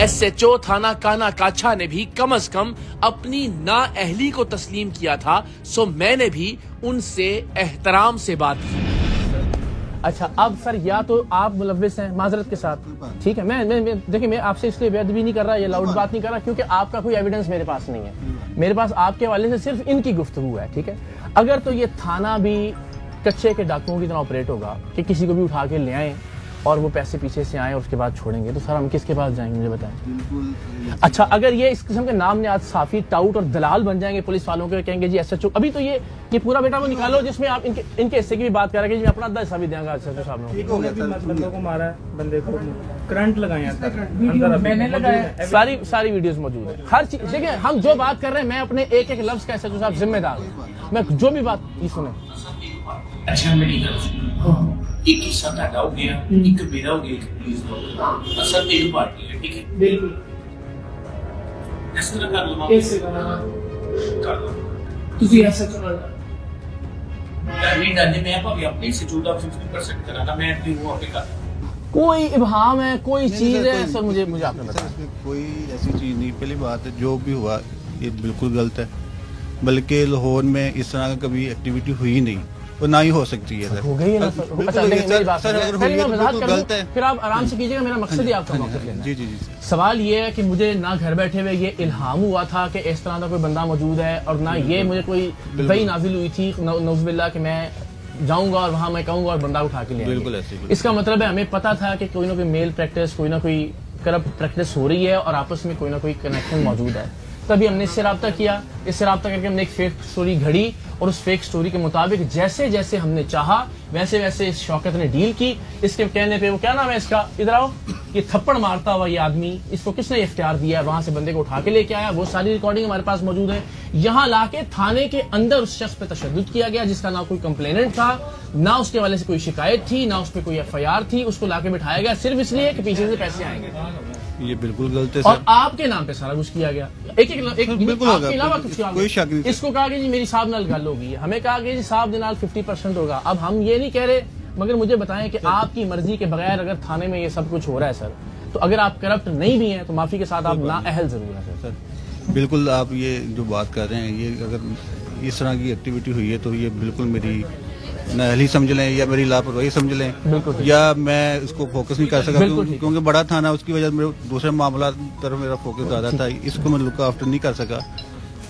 SHO تھانہ کانا کاچھا نے بھی کم از کم اپنی نااہلی کو تسلیم کیا تھا، سو میں نے بھی ان سے احترام سے بات کی۔ اچھا اب سر یا تو آپ ملوث ہیں معذرت کے ساتھ، ٹھیک ہے، میں دیکھیں میں آپ سے اس لیے بے ادبی نہیں کر رہا، یہ لاؤڈ بات نہیں کر رہا کیونکہ آپ کا کوئی ایویڈنس میرے پاس نہیں ہے، میرے پاس آپ کے حوالے سے صرف ان کی گفتگو ہے، ٹھیک ہے۔ اگر تو یہ تھانہ بھی کچے کے ڈاکوؤں کی طرح آپریٹ ہوگا کہ کسی کو بھی اٹھا کے لے آئیں اور وہ پیسے پیچھے سے آئیں اور اس کے بعد چھوڑیں گے، تو سر ہم کس کے پاس جائیں گے مجھے بتائیں۔ اچھا اگر یہ اس قسم کے نام نہاد صافی ٹاؤٹ اور دلال بن جائیں گے پولیس والوں کے، کہیں گے جی SHO، ابھی تو یہ پورا بیٹا وہ نکالو جس میں آپ ان کے حصے کی بھی بات کر رہے ہیں کہ جی میں اپنا آدھا حصہ بھی دیں گا SHO صاحب نے، بندوں کو مارا ہے، بندے کو کرنٹ لگائے میں نے لگایا، ساری ویڈیوز موجود ہیں، ہر چیز دیکھیں، ہم جو بات کر رہے ہیں میں اپنے ایک لفظ کا SHO صاحب ذمہ دار ہوں، میں جو بھی بات یہ سنیں۔ اچھا میری گل ایک حصہ تہاڈا ہو گیا، ایک میرا ہو گیا، ایک پولیس کا ہو گیا، اصل ایک پارٹی ہے، ٹھیک ہے، بالکل اس طرح کر لو، ایسے کر لو تسی ایسا کرو نہیں ڈالنے میں آپ اپنے سے 14-15% کرانا، میں اپنی وہ اپنے کر کوئی ابہام ہے، کوئی چیز ہے سر، مجھے آپ نے بتایا کوئی ایسی چیز نہیں۔ پہلی بات ہے جو بھی ہوا یہ بالکل غلط ہے، بلکہ لاہور میں اس طرح کا کبھی ایکٹیویٹی ہوئی نہیں اور نہ ہی ہو سکتی ہے، ہو گئی ہے نا سر، غلط ہے، پھر آپ آرام سے کیجیے گا، میرا مقصد ہی آپ کا موقف لینا۔ جی جی جی سوال یہ ہے کہ مجھے نہ گھر بیٹھے ہوئے یہ الہام ہوا تھا کہ اس طرح کا کوئی بندہ موجود ہے، اور نہ یہ مجھے کوئی وحی نازل ہوئی تھی نعوذ باللہ کہ میں جاؤں گا اور وہاں میں کہوں گا اور بندہ اٹھا کے لے آئیں گے۔ اس کا مطلب ہے ہمیں پتا تھا کہ کوئی نہ کوئی میل پریکٹس، کوئی نہ کوئی کرپٹ پریکٹس ہو رہی ہے اور آپس میں کوئی نہ کوئی کنیکشن موجود ہے، تبھی ہم نے اس سے رابطہ کیا، اس سے رابطہ کر کے ہم نے ایک فیک سٹوری گھڑی اور اس فیک سٹوری کے مطابق جیسے جیسے ہم نے چاہا ویسے ویسے اس شوکت نے ڈیل کی۔ اس کے کہنے پہ وہ کیا نام ہے اس کا، ادھر آؤ، یہ تھپڑ مارتا ہوا یہ آدمی، اس کو کس نے اختیار دیا ہے، وہاں سے بندے کو اٹھا کے لے کے آیا، وہ ساری ریکارڈنگ ہمارے پاس موجود ہے، یہاں لا کے تھانے کے اندر اس شخص پہ تشدد کیا گیا جس کا نہ کوئی کمپلیننٹ تھا، نہ اس کے والے سے کوئی شکایت تھی، نہ اس پہ کوئی FIR تھی، اس کو لا کے بٹھایا گیا صرف اس لیے کہ پیچھے سے پیسے آئیں گے۔ یہ بالکل غلط ہے اور آپ کے نام پہ سارا کچھ کیا گیا، آپ کے علاوہ کچھ اس کو کہا کہ جی میری صاحب نال گل ہوگی ہے، ہمیں کہا کہ جی صاحب نال 50% ہوگا۔ اب ہم یہ نہیں کہہ رہے، مگر مجھے بتائیں کہ آپ کی مرضی کے بغیر اگر تھانے میں یہ سب کچھ ہو رہا ہے سر، تو اگر آپ کرپٹ نہیں بھی ہیں تو معافی کے ساتھ آپ نااہل ضرور ہیں سر۔ بالکل آپ یہ جو بات کر رہے ہیں، یہ اگر اس طرح کی ایکٹیویٹی ہوئی ہے تو یہ بالکل میری نااہلی سمجھ لیں یا میری لاپرواہی سمجھ لیں، یا میں اس کو فوکس نہیں کر سکا کیونکہ بڑا تھا نا، اس کی وجہ سے دوسرے معاملات پر میرا فوکس زیادہ تھا، اس کو میں لک آفٹر نہیں کر سکا۔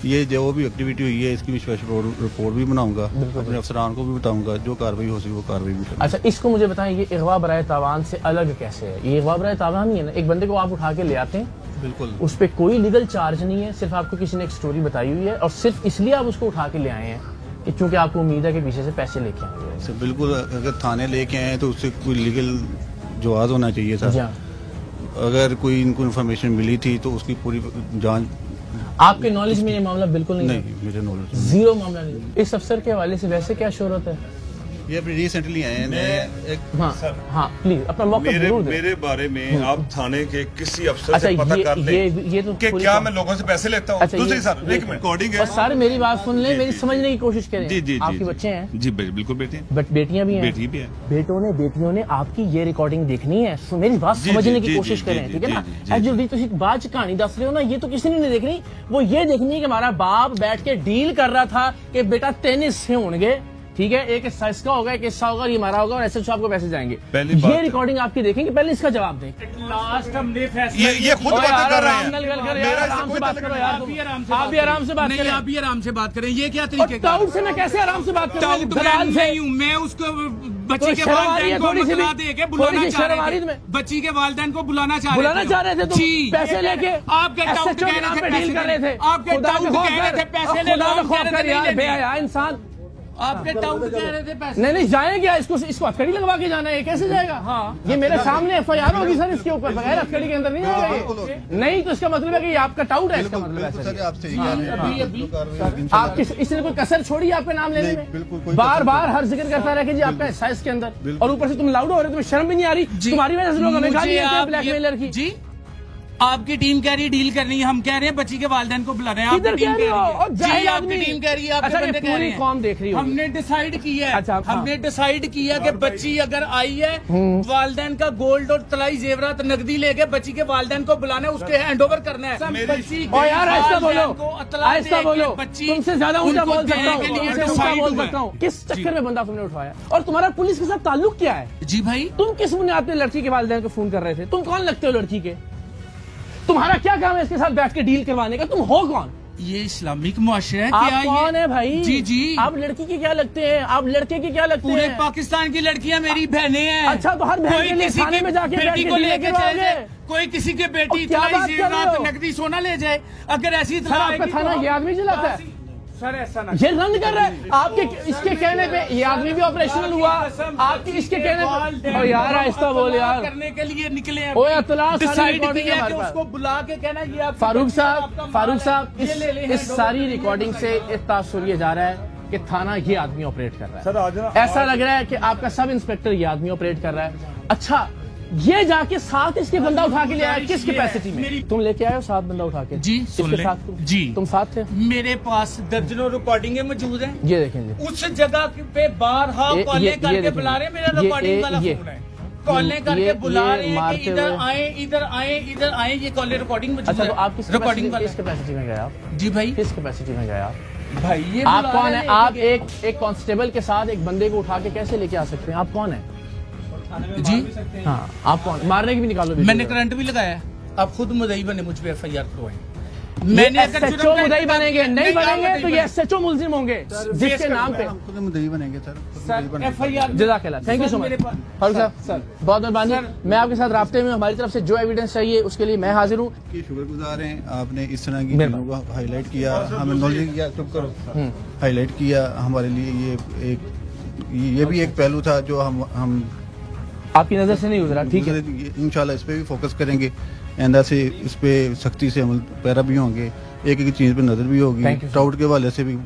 یہ جو بھی ایکٹیویٹی ہوئی ہے اس کی اسپیشل رپورٹ بھی بناؤں گا، اپنے افسران کو بھی بتاؤں گا، جو کاروائی ہو سکے وہ کاروائی بھی کروں۔ اچھا اس کو مجھے بتائیں، یہ اغوا برائے تاوان سے الگ کیسے ہے؟ یہ اغوا برائے تاوان ہی ہے نا، ایک بندے کو آپ اٹھا کے لے آتے ہیں، بالکل اس پہ کوئی لیگل چارج نہیں ہے، صرف آپ کو کسی نے ایک سٹوری بتائی ہوئی ہے اور صرف اس لیے آپ اس کو اٹھا کے لے آئے ہیں کہ چونکہ آپ کو امید ہے کہ پیچھے سے پیسے لے کے آئیں گے۔ بالکل اگر تھانے لے کے آئے تو اس سے کوئی لیگل جواز ہونا چاہیے تھا، اگر کوئی ان کو انفارمیشن ملی تھی تو اس کی پوری جانچ۔ آپ کے نالج میں یہ معاملہ بالکل نہیں؟ نہیں میرے نالج زیرو معاملہ نہیں۔ اس افسر کے حوالے سے ویسے کیا شہرت ہے؟ یہ ابھی ریسنٹلی آئے ہیں۔ ہاں پلیز اپنا موقع ضرور دیں۔ میرے بارے میں آپ تھانے کے کسی افسر سے پتہ کر لیں کہ کیا میں لوگوں سے پیسے لیتا ہوں۔ دوسری سر ایک منٹ ریکارڈنگ ہے، سر میری بات سن لیں، میری سمجھنے کی کوشش کریں۔ جی آپ کے بچے ہیں؟ جی بالکل بیٹے ہیں، بٹ بیٹیاں بھی ہیں؟ بیٹی بھی ہے۔ بیٹیوں نے آپ کی یہ ریکارڈنگ دیکھنی ہے، میری بات سمجھنے کی کوشش کریں، ٹھیک ہے نا؟ جلدی تسی بات کہانی دس رہے ہو نا، یہ تو کسی نے نہیں دیکھنی، وہ یہ دیکھنی کہ ہمارا باپ بیٹھ کے ڈیل کر رہا تھا کہ بیٹا 3 حصے ہوں گے، ٹھیک ہے، ایک حصہ اس کا ہوگا، ایک حصہ ہوگا، یہ ہمارا ہوگا، اور ایسے آپ کو پیسے جائیں گے۔ یہ ریکارڈنگ آپ کی دیکھیں گے، پہلے اس کا جواب دیں۔ یہ خود باتیں کر رہے ہیں، آرام سے بات کرو یار، آپ بھی آرام سے بات کریں، آپ بھی آرام سے بات کریں۔ یہ کیا طریقے کا ٹاؤٹ سے میں کیسے آرام سے بات کروں؟ میں اس کو بچی کے والدین کو بلا دے کے بلانا چاہ رہے تھے، بچی کے والدین کو بلانا چاہ رہے تھے، پیسے لے کے آپ کے ٹاؤٹ کہہ رہے تھے، آپ کے ٹاؤٹ کہہ رہے تھے پیسے لے لو، بے حیا انسان، آپ کے ٹاؤٹ کہہ رہے تھے پیسے نہیں جائیں گے، اس کو ہتھکڑی لگوا کے جانا ہے، کیسے جائے گا؟ ہاں یہ میرے سامنے FIR ہوگی سر، اس کے اوپر بغیر ہتھکڑی کے اندر نہیں جائے گا، نہیں تو اس کا مطلب ہے کہ یہ آپ کا ٹاؤٹ ہے، اس کا مطلب ہے آپ اس نے کوئی کسر چھوڑی آپ کے نام لینے میں، بار بار ہر ذکر کرتا رہے کہ جی آپ کا حصہ اس کے اندر، اور اوپر سے تم لاؤڈ ہو رہے، تمہیں شرم بھی نہیں آ رہی، تمہاری وجہ سے لوگ ہمیں گالی دیتے ہیں بلیک میلر کی۔ جی آپ کی ٹیم کہہ رہی ہے ڈیل کرنی ہے, ہم کہہ رہے ہیں بچی کے والدین کو بلا رہے ہیں, آپ کی ٹیم کہہ رہی ہے, جی آپ کی ٹیم کہہ رہی ہے, آپ کے بندے کہہ رہے ہیں. ہم نے ڈیسائیڈ کیا ہے, ہم نے ڈیسائیڈ کیا کہ بچی اگر آئی ہے والدین کا گولڈ اور طلائی زیورات نقدی لے کے بچی کے والدین کو بلانا ہے, اس کے ہینڈ اوور کرنا ہے. بچی کو اطلاع دے کے بچی تم سے زیادہ اونچا بول سکتا ہوں. کس چکر میں بندہ تم نے اٹھوایا, اور تمہارا پولیس کے ساتھ تعلق کیا ہے؟ جی بھائی تم کس بنیاد پہ لڑکی کے والدین کو فون کر رہے تھے؟ تم کون لگتے ہو لڑکی کے؟ تمہارا کیا کام ہے اس کے ساتھ بیٹھ کے ڈیل کروانے کا؟ تم ہو کون؟ یہ اسلامک معاشرہ ہے. آپ کون ہے بھائی؟ جی جی آپ لڑکی کے کیا لگتے ہیں؟ آپ لڑکے کے کیا لگتے ہیں؟ پورے پاکستان کی لڑکیاں میری بہنیں ہیں. اچھا تو ہر بہن کے لیے تھانے میں جا کے بیٹی کو لے کے چلے جائے, کوئی کسی کے بیٹی طلائی زیورات نقدی سونا لے جائے, اگر ایسی سر آپ کا تھانہ یہ آدمی چلاتا ہے؟ سر ایسا نہ یہ رنگ کر رہا ہے آپ کے اس کے کہنے پہ. یہ آدمی بھی آپریشنل ہوا آپ کی اس کے کہنے پہ. او یار ایسا بول یار, کرنے کے لیے نکلے ہیں. اوے اطلاع ساری ڈیسائیڈ ریکارڈنگ ہے کیا کہ ہمارے اس کو پاس. بلا کے کہنا یہ آپ فاروق صاحب اس ساری ریکارڈنگ سے تاثر یہ جا رہا ہے کہ تھانہ یہ آدمی آپریٹ کر رہا ہے. ایسا لگ رہا ہے کہ آپ کا سب انسپیکٹر یہ آدمی آپریٹ کر رہا ہے. اچھا یہ جا کے ساتھ اس کے بندہ اٹھا کے لے آیا کس کیپیسٹی میں؟ تم لے کے آئے ہو ساتھ بندہ اٹھا کے؟ جی اس کے ساتھ جی تم ساتھ تھے؟ میرے پاس درجنوں ریکارڈنگیں موجود ہیں. یہ دیکھیں جی, اس جگہ پہ بارہا کالیں کر کے بلا رہے ہیں. میرا ریکارڈنگ والا فون ہے, کالیں کر کے بلا رہے ہیں کہ ادھر آئیں ادھر آئیں ادھر آئیں. یہ کالیں ریکارڈنگ موجود اچھا ہے. تو آپ کس کیپیسٹی میں گئے آپ؟ جی بھائی کس کیپیسٹی میں گئے آپ؟ بھائی یہ آپ کون ہیں؟ آپ ایک کانسٹیبل کے ساتھ ایک بندے کو اٹھا کے کیسے لے کے آ سکتے ہیں؟ آپ کون ہیں؟ جی ہاں آپ کون؟ مارنے کی بھی نکالو. میں نے کرنٹ بھی لگایا. آپ خود مدعی بنے, مجھ پہ ایف آئی آر کروائیں. میں نے ایس ایچ او مدعی بنیں گے, نہیں بنیں گے تو یہ ایس ایچ او ملزم ہوں گے جس کے نام پہ مدعی بنیں گے سر. F I R. جزاک اللہ, تھینک یو سو مچ فاروق صاحب, بہت مہربانی. میں آپ کے ساتھ رابطے میں, ہماری طرف سے جو ایویڈنس چاہیے اس کے لیے میں حاضر ہوں. شکر گزار ہیں آپ نے اس طرح کی چیزوں کو ہائی لائٹ کیا, ہمیں نالج کیا, ہائی لائٹ کیا. ہمارے لیے یہ بھی ایک پہلو تھا جو ہم آپ کی نظر سے نہیں گزرا. ٹھیک ہے, انشاءاللہ اس پہ بھی فوکس کریں گے, آئندہ سے اس پہ سختی سے عمل پیرا بھی ہوں گے, ایک ایک چیز پہ نظر بھی ہوگی. ٹراؤٹ کے حوالے سے بھی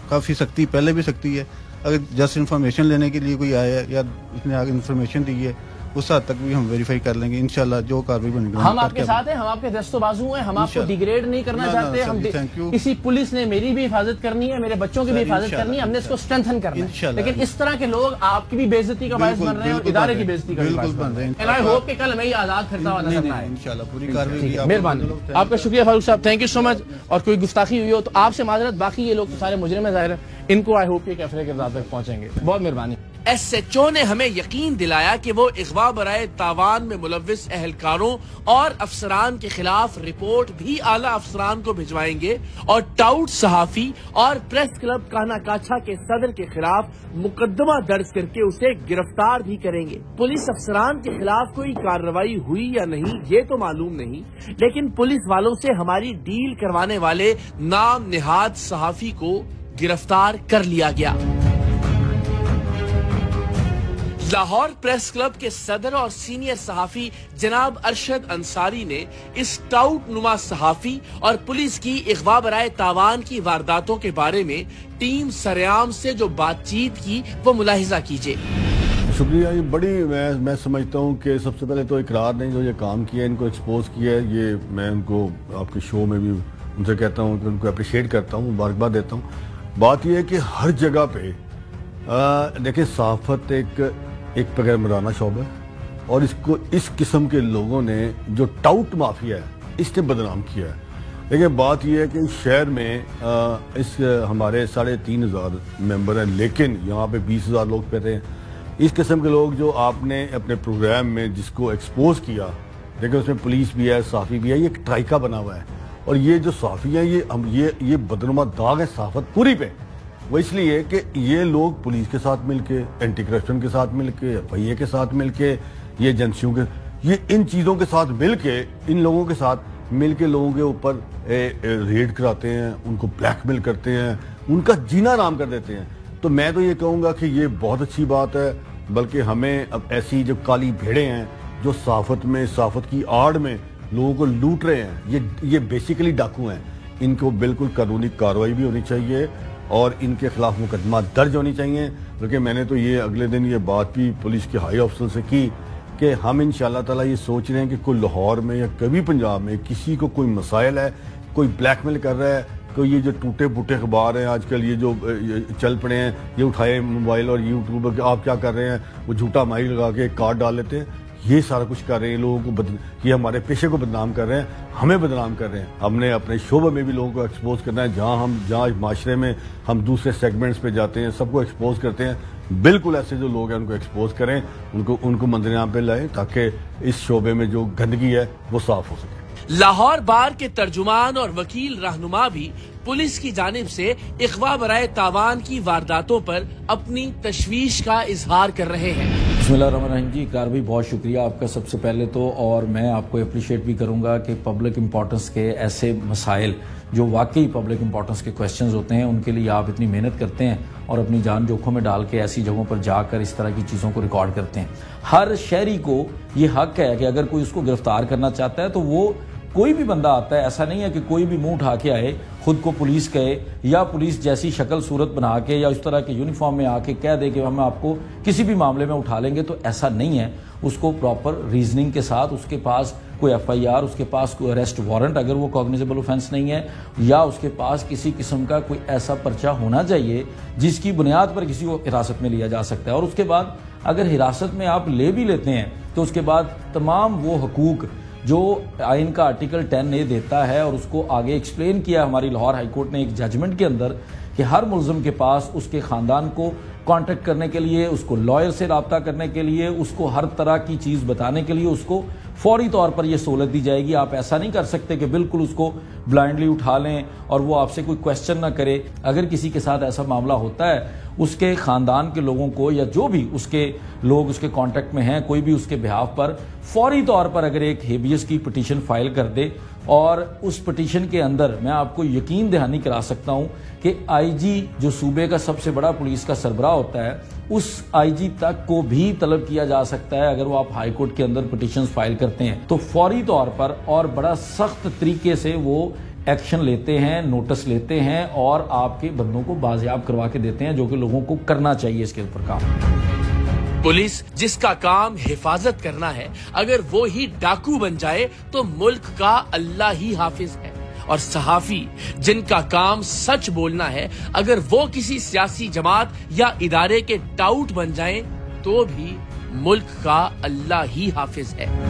کافی سختی پہلے بھی سختی ہے. اگر جسٹ انفارمیشن لینے کے لیے کوئی آیا یا اس نے آگے انفارمیشن دی ہے اس حد تک بھی ہم ویریفائی کر لیں گے انشاءاللہ جو کاروائی بنے گی. ہم آپ کے ساتھ ہیں, ہم آپ کے دست و بازو ہیں, ہم آپ کو ڈیگریڈ نہیں کرنا چاہتے. ہم کسی پولیس نے میری بھی حفاظت کرنی ہے, میرے بچوں کی بھی حفاظت کرنی ہے, ہم نے اس کو اسٹرینتھن کرنا ہے. لیکن اس طرح کے لوگ آپ کی بھی بے عزتی کا باعث بن رہے ہیں اور ادارے کی بے عزتی کا باعث بن رہے ہیں. اینڈ آئی ہوپ کہ کل ہمیں یہ آزاد پھرتا ہوا نظر نہ آئے انشاءاللہ. پوری کاروائی. مہربانی, آپ کا شکریہ فاروق صاحب, تھینک یو سو مچ. اور کوئی گستاخی ہوئی ہو تو آپ سے معذرت, باقی یہ لوگ تو سارے مجرم ہیں ظاہر ہے, ان کو آئی ہوپ کہ کیفے کردار تک پہنچیں گے. بہت مہربانی. ایس ایچ او نے ہمیں یقین دلایا کہ وہ اغوا برائے تاوان میں ملوث اہلکاروں اور افسران کے خلاف رپورٹ بھی اعلی افسران کو بھجوائیں گے اور ٹاؤٹ صحافی اور پریس کلب کانا کاچھا کے صدر کے خلاف مقدمہ درج کر کے اسے گرفتار بھی کریں گے. پولیس افسران کے خلاف کوئی کارروائی ہوئی یا نہیں یہ تو معلوم نہیں, لیکن پولیس والوں سے ہماری ڈیل کروانے والے نام نہاد صحافی کو گرفتار کر لیا گیا. لاہور پریس کلب کے صدر اور سینئر صحافی جناب ارشد انصاری نے اس ٹاؤٹ نما صحافی اور پولیس کی اغوا برائے تاوان کی وارداتوں کے بارے میں ٹیم سریام سے جو بات چیت کی وہ ملاحظہ کیجیے. شکریہ. یہ بڑی میں سمجھتا ہوں کہ سب سے پہلے تو اقرار نے جو یہ کام کیا ہے, ان کو ایکسپوز کیا ہے, یہ میں ان کو آپ کے شو میں بھی ان سے کہتا ہوں کہ ان کو اپریشیٹ کرتا ہوں, مبارکباد دیتا ہوں. بات یہ ہے کہ ہر جگہ پہ دیکھیں صحافت ایک پیغمبرانہ شعبہ ہے اور اس کو اس قسم کے لوگوں نے جو ٹاؤٹ مافیا ہے اس نے بدنام کیا ہے. دیکھیں بات یہ ہے کہ اس شہر میں اس ہمارے 3,500 ممبر ہیں, لیکن یہاں پہ 20,000 لوگ پہتے ہیں. اس قسم کے لوگ جو آپ نے اپنے پروگرام میں جس کو ایکسپوز کیا, دیکھیں اس میں پولیس بھی ہے, صحافی بھی ہے, یہ ایک ٹرائکا بنا ہوا ہے. اور یہ جو صحافی ہیں یہ بدنما داغ ہے صحافت پوری پہ. وہ اس لیے کہ یہ لوگ پولیس کے ساتھ مل کے, اینٹی کرپشن کے ساتھ مل کے, ایف آئی اے کے ساتھ مل کے, یہ ایجنسیوں کے, یہ ان چیزوں کے ساتھ مل کے, ان لوگوں کے ساتھ مل کے لوگوں کے اوپر ریڈ کراتے ہیں, ان کو بلیک میل کرتے ہیں, ان کا جینا حرام کر دیتے ہیں. تو میں تو یہ کہوں گا کہ یہ بہت اچھی بات ہے, بلکہ ہمیں اب ایسی جو کالی بھیڑیں ہیں جو صحافت کی آڑ میں لوگوں کو لوٹ رہے ہیں, یہ بیسیکلی ڈاکو ہیں, ان کو بالکل قانونی کارروائی بھی ہونی چاہیے اور ان کے خلاف مقدمہ درج ہونی چاہیے. بلکہ میں نے تو یہ اگلے دن یہ بات بھی پولیس کے ہائی افسر سے کی کہ ہم انشاءاللہ تعالیٰ یہ سوچ رہے ہیں کہ کوئی لاہور میں یا کبھی پنجاب میں کسی کو کوئی مسائل ہے، کوئی بلیک میل کر رہا ہے، کوئی یہ جو ٹوٹے پھوٹے اخبار ہیں آج کل یہ جو چل پڑے ہیں، یہ اٹھائے موبائل اور یوٹیوب کہ آپ کیا کر رہے ہیں، وہ جھوٹا مائی لگا کے ایک کارڈ ڈال لیتے ہیں، یہ سارا کچھ کر رہے ہیں لوگوں کو یہ ہمارے پیشے کو بدنام کر رہے ہیں، ہمیں بدنام کر رہے ہیں۔ ہم نے اپنے شعبے میں بھی لوگوں کو ایکسپوز کرنا ہے، جہاں معاشرے میں ہم دوسرے سیگمنٹس پہ جاتے ہیں سب کو ایکسپوز کرتے ہیں، بالکل ایسے جو لوگ ہیں ان کو ایکسپوز کریں، ان کو منظر عام پہ لائیں تاکہ اس شعبے میں جو گندگی ہے وہ صاف ہو سکے۔ لاہور بار کے ترجمان اور وکیل رہنما بھی پولیس کی جانب سے اغوا برائے تاوان کی وارداتوں پر اپنی تشویش کا اظہار کر رہے ہیں۔ بسم اللہ الرحمن الرحیم۔ جی اقرار بھائی بہت شکریہ آپ کا سب سے پہلے تو، اور میں آپ کو اپریشیٹ بھی کروں گا کہ پبلک امپورٹنس کے ایسے مسائل جو واقعی پبلک امپورٹنس کے کویسچنز ہوتے ہیں ان کے لیے آپ اتنی محنت کرتے ہیں اور اپنی جان جوکھوں میں ڈال کے ایسی جگہوں پر جا کر اس طرح کی چیزوں کو ریکارڈ کرتے ہیں۔ ہر شہری کو یہ حق ہے کہ اگر کوئی اس کو گرفتار کرنا چاہتا ہے تو وہ کوئی بھی بندہ آتا ہے، ایسا نہیں ہے کہ کوئی بھی منہ اٹھا کے آئے خود کو پولیس کہے یا پولیس جیسی شکل صورت بنا کے یا اس طرح کے یونیفارم میں آ کے کہہ دے کہ ہم آپ کو کسی بھی معاملے میں اٹھا لیں گے، تو ایسا نہیں ہے۔ اس کو پراپر ریزننگ کے ساتھ اس کے پاس کوئی ایف آئی آر، اس کے پاس کوئی اریسٹ وارنٹ اگر وہ کوگنیزیبل اوفینس نہیں ہے، یا اس کے پاس کسی قسم کا کوئی ایسا پرچہ ہونا چاہیے جس کی بنیاد پر کسی کو حراست میں لیا جا سکتا ہے۔ اور اس کے بعد اگر حراست میں آپ لے بھی لیتے ہیں تو اس کے بعد تمام وہ حقوق جو آئین کا آرٹیکل 10A دیتا ہے، اور اس کو آگے ایکسپلین کیا ہماری لاہور ہائی کورٹ نے ایک ججمنٹ کے اندر کہ ہر ملزم کے پاس اس کے خاندان کو کانٹیکٹ کرنے کے لیے، اس کو لائر سے رابطہ کرنے کے لیے، اس کو ہر طرح کی چیز بتانے کے لیے اس کو فوری طور پر یہ سہولت دی جائے گی۔ آپ ایسا نہیں کر سکتے کہ بالکل اس کو بلائنڈلی اٹھا لیں اور وہ آپ سے کوئی کویسچن نہ کرے۔ اگر کسی کے ساتھ ایسا معاملہ ہوتا ہے، اس کے خاندان کے لوگوں کو یا جو بھی اس کے لوگ اس کے کانٹیکٹ میں ہیں، کوئی بھی اس کے بہاف پر فوری طور پر اگر ایک ہیبیس کی پٹیشن فائل کر دے، اور اس پٹیشن کے اندر میں آپ کو یقین دہانی کرا سکتا ہوں کہ آئی جی جو صوبے کا سب سے بڑا پولیس کا سربراہ ہوتا ہے، اس آئی جی تک کو بھی طلب کیا جا سکتا ہے اگر وہ آپ ہائی کورٹ کے اندر پٹیشنز فائل کرتے ہیں تو فوری طور پر اور بڑا سخت طریقے سے وہ ایکشن لیتے ہیں، نوٹس لیتے ہیں اور آپ کے بندوں کو بازیاب کروا کے دیتے ہیں، جو کہ لوگوں کو کرنا چاہیے اس کے اوپر کام۔ پولیس جس کا کام حفاظت کرنا ہے، اگر وہ ہی ڈاکو بن جائے تو ملک کا اللہ ہی حافظ ہے، اور صحافی جن کا کام سچ بولنا ہے، اگر وہ کسی سیاسی جماعت یا ادارے کے ٹاؤٹ بن جائیں تو بھی ملک کا اللہ ہی حافظ ہے۔